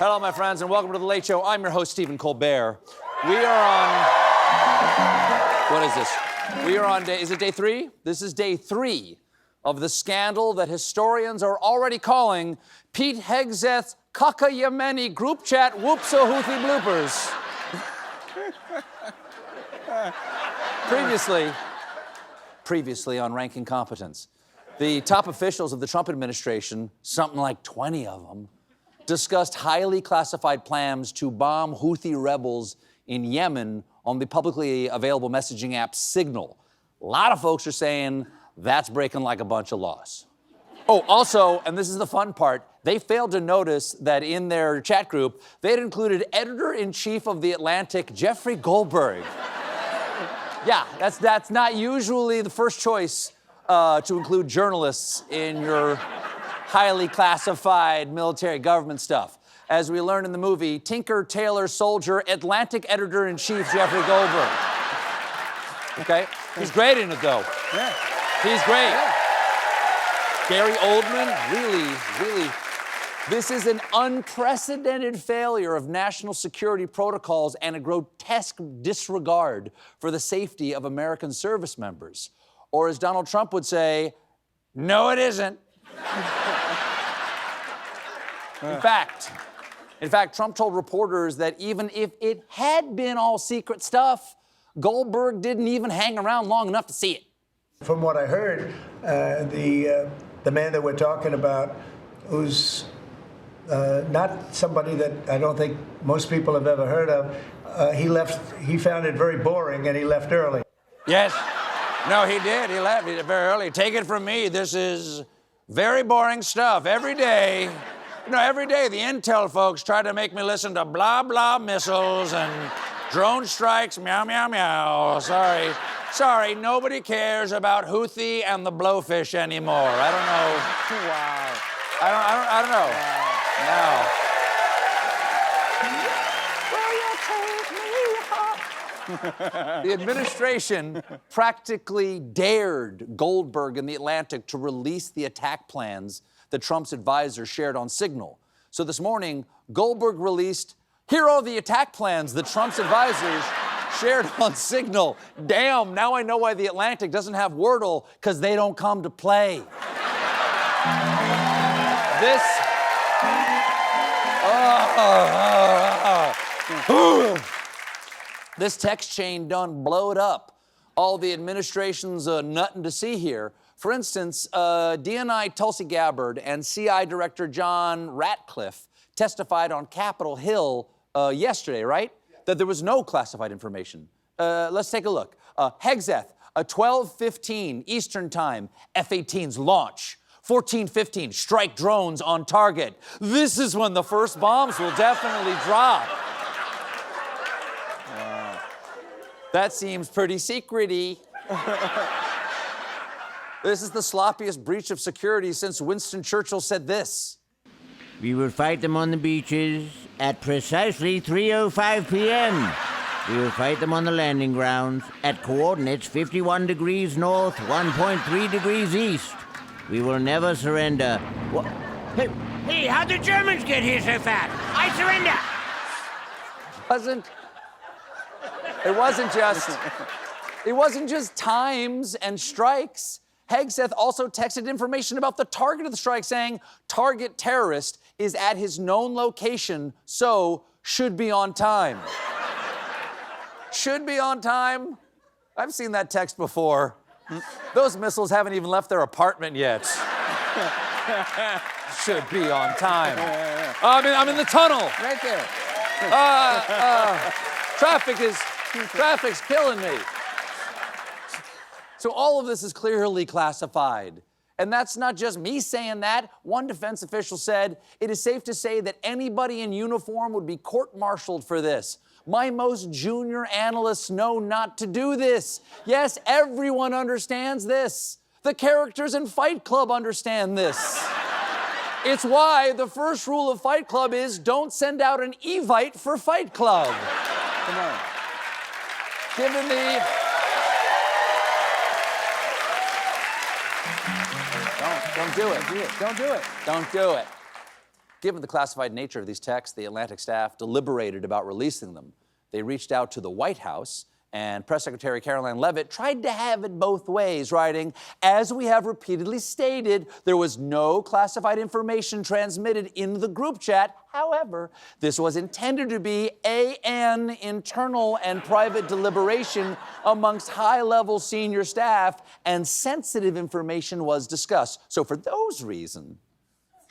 Hello, my friends, and welcome to The Late Show. I'm your host, Stephen Colbert. We are on... What is this? We are on day... Is it day 3? This is day 3 of the scandal that historians are already calling Pete Hegseth's Kaka Yemeni group chat whoop-so-houthi bloopers. Previously on Ranking Competence, the top officials of the Trump administration, something like 20 of them, discussed highly classified plans to bomb Houthi rebels in Yemen on the publicly available messaging app Signal. A lot of folks are saying that's breaking like a bunch of laws. Oh, also, and this is the fun part, they failed to notice that in their chat group, they had included editor-in-chief of The Atlantic, Jeffrey Goldberg. Yeah, that's not usually the first choice to include journalists in your highly classified military government stuff. As we learned in the movie, Tinker, Tailor, Soldier, Atlantic editor-in-chief Jeffrey Goldberg. Okay? He's great in it, though. Yeah. He's great. Yeah. Gary Oldman, really. This is an unprecedented failure of national security protocols and a grotesque disregard for the safety of American service members. Or as Donald Trump would say, no, it isn't. In fact, Trump told reporters that even if it had been all secret stuff, Goldberg didn't even hang around long enough to see it. From what I heard, the man that we're talking about, who's not somebody that I don't think most people have ever heard of, he found it very boring and he left early. Yes. No, he did. He left very early. Take it from me, this is very boring stuff. Every day the intel folks try to make me listen to blah, blah missiles and drone strikes, meow, meow, meow. Sorry, nobody cares about Houthi and the blowfish anymore. I don't know. Wow. I don't know. Wow. No. The administration practically dared Goldberg and The Atlantic to release the attack plans that Trump's advisors shared on Signal. So this morning, Goldberg released, here are the attack plans that Trump's advisors shared on Signal. Damn, now I know why The Atlantic doesn't have Wordle, because they don't come to play. This text chain done blowed up all the administration's nothing to see here. For instance, DNI Tulsi Gabbard and CI Director John Ratcliffe testified on Capitol Hill yesterday, right? Yeah. That there was no classified information. Let's take a look. Hegseth, 12:15 Eastern Time, F-18s launch. 14:15, strike drones on target. This is when the first bombs will definitely drop. That seems pretty secret-y. This is the sloppiest breach of security since Winston Churchill said this. We will fight them on the beaches at precisely 3:05 p.m. We will fight them on the landing grounds at coordinates 51 degrees north, 1.3 degrees east. We will never surrender. Hey, how'd the Germans get here so fast? I surrender! It wasn't just times and strikes. Hegseth also texted information about the target of the strike, saying target terrorist is at his known location, so should be on time. Should be on time? I've seen that text before. Those missiles haven't even left their apartment yet. Should be on time. I'm in the tunnel. Right there. Traffic's killing me. So all of this is clearly classified. And that's not just me saying that. One defense official said, it is safe to say that anybody in uniform would be court-martialed for this. My most junior analysts know not to do this. Yes, everyone understands this. The characters in Fight Club understand this. It's why the first rule of Fight Club is don't send out an Evite for Fight Club. Come on. Given the... Don't do it. Don't do it. Don't do it. Given the classified nature of these texts, the Atlantic staff deliberated about releasing them. They reached out to the White House, and Press Secretary Caroline Leavitt tried to have it both ways, writing, "As we have repeatedly stated, there was no classified information transmitted in the group chat. However, this was intended to be an internal and private deliberation amongst high-level senior staff, and sensitive information was discussed. So for those reasons,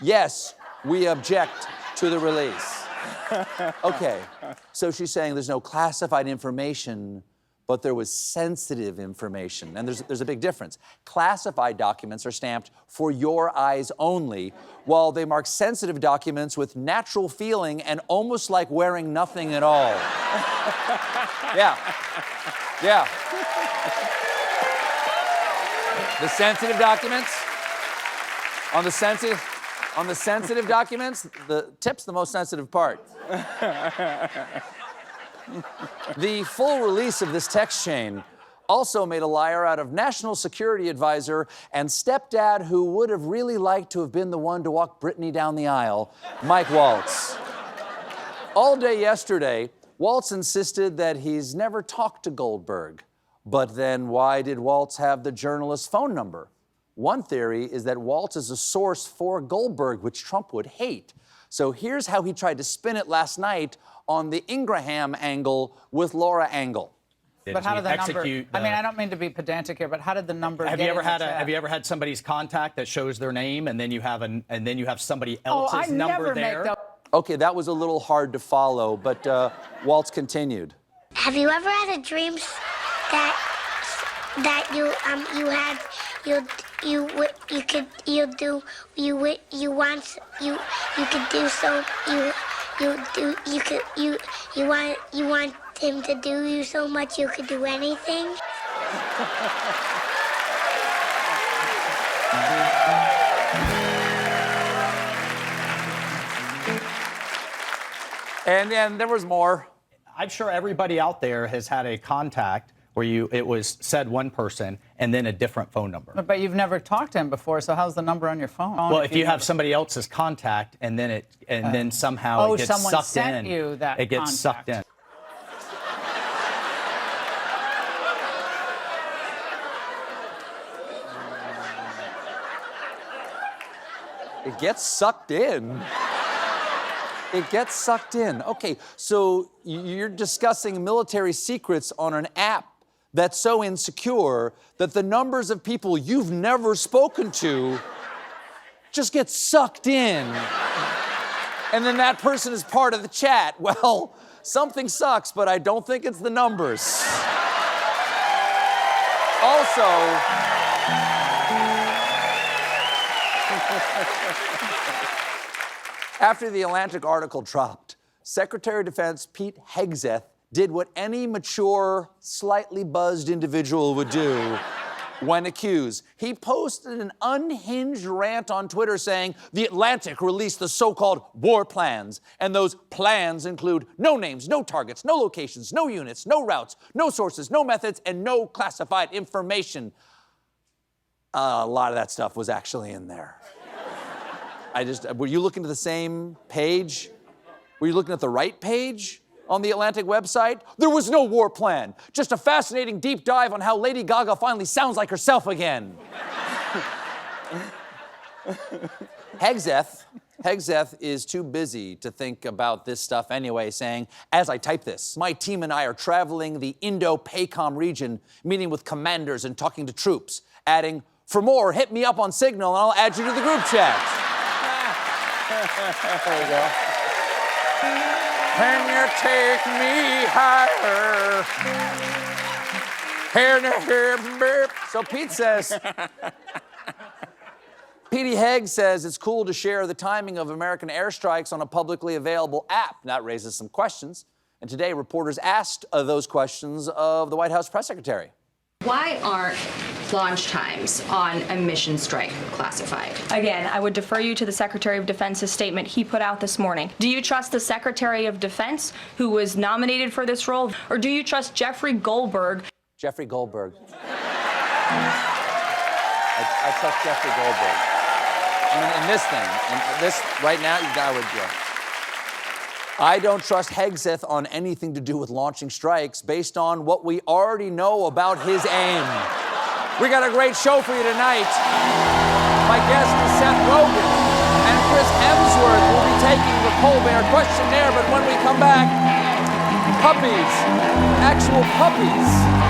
yes, we object to the release." Okay, so she's saying there's no classified information, but there was sensitive information. And there's a big difference. Classified documents are stamped for your eyes only, while they mark sensitive documents with natural feeling and almost like wearing nothing at all. Yeah. Yeah. The sensitive documents, on the sensitive documents, the tip's the most sensitive part. The full release of this text chain also made a liar out of National Security Advisor and stepdad who would have really liked to have been the one to walk Brittany down the aisle, Mike Waltz. All day yesterday, Waltz insisted that he's never talked to Goldberg. But then why did Waltz have the journalist's phone number? One theory is that Waltz is a source for Goldberg, which Trump would hate. So here's how he tried to spin it last night on the Ingraham angle with Laura Angle. But how did the number? I mean, I don't mean to be pedantic here, but how did the number? Have you ever had somebody's contact that shows their name, and then you have somebody else's number there? Okay, that was a little hard to follow, but Waltz continued. Have you ever had a dream that you want him to do you so much you could do anything? And then there was more. I'm sure everybody out there has had a contact where it was said one person and then a different phone number. But you've never talked to him before, so how's the number on your phone? Well, if you have somebody else's contact and then then somehow it gets sucked in. Oh, someone sent you that it gets sucked in. It gets sucked in. It gets sucked in. Okay, so you're discussing military secrets on an app that's so insecure that the numbers of people you've never spoken to just get sucked in. And then that person is part of the chat. Well, something sucks, but I don't think it's the numbers. Also, after the Atlantic article dropped, Secretary of Defense Pete Hegseth did what any mature, slightly buzzed individual would do when accused. He posted an unhinged rant on Twitter saying the Atlantic released the so-called war plans, and those plans include no names, no targets, no locations, no units, no routes, no sources, no methods, and no classified information. A lot of that stuff was actually in there. Were you looking at the same page? Were you looking at the right page on the Atlantic website? There was no war plan, just a fascinating deep dive on how Lady Gaga finally sounds like herself again. Hegseth is too busy to think about this stuff anyway, saying, as I type this, my team and I are traveling the Indo-PACOM region, meeting with commanders and talking to troops, adding, for more, hit me up on Signal and I'll add you to the group chat. There you go. Can you take me higher? So Pete says, Petey Hegg says it's cool to share the timing of American airstrikes on a publicly available app. That raises some questions. And today, reporters asked those questions of the White House press secretary. Why aren't launch times on a mission strike classified? Again, I would defer you to the Secretary of Defense's statement he put out this morning. Do you trust the Secretary of Defense, who was nominated for this role, or do you trust Jeffrey Goldberg? Jeffrey Goldberg. I trust Jeffrey Goldberg. I mean, in this thing, in this right now, I would. Yeah. I don't trust Hegseth on anything to do with launching strikes based on what we already know about his aim. We got a great show for you tonight. My guest is Sept and Chris Hemsworth will be taking the Colbert questionnaire, but when we come back, puppies, actual puppies.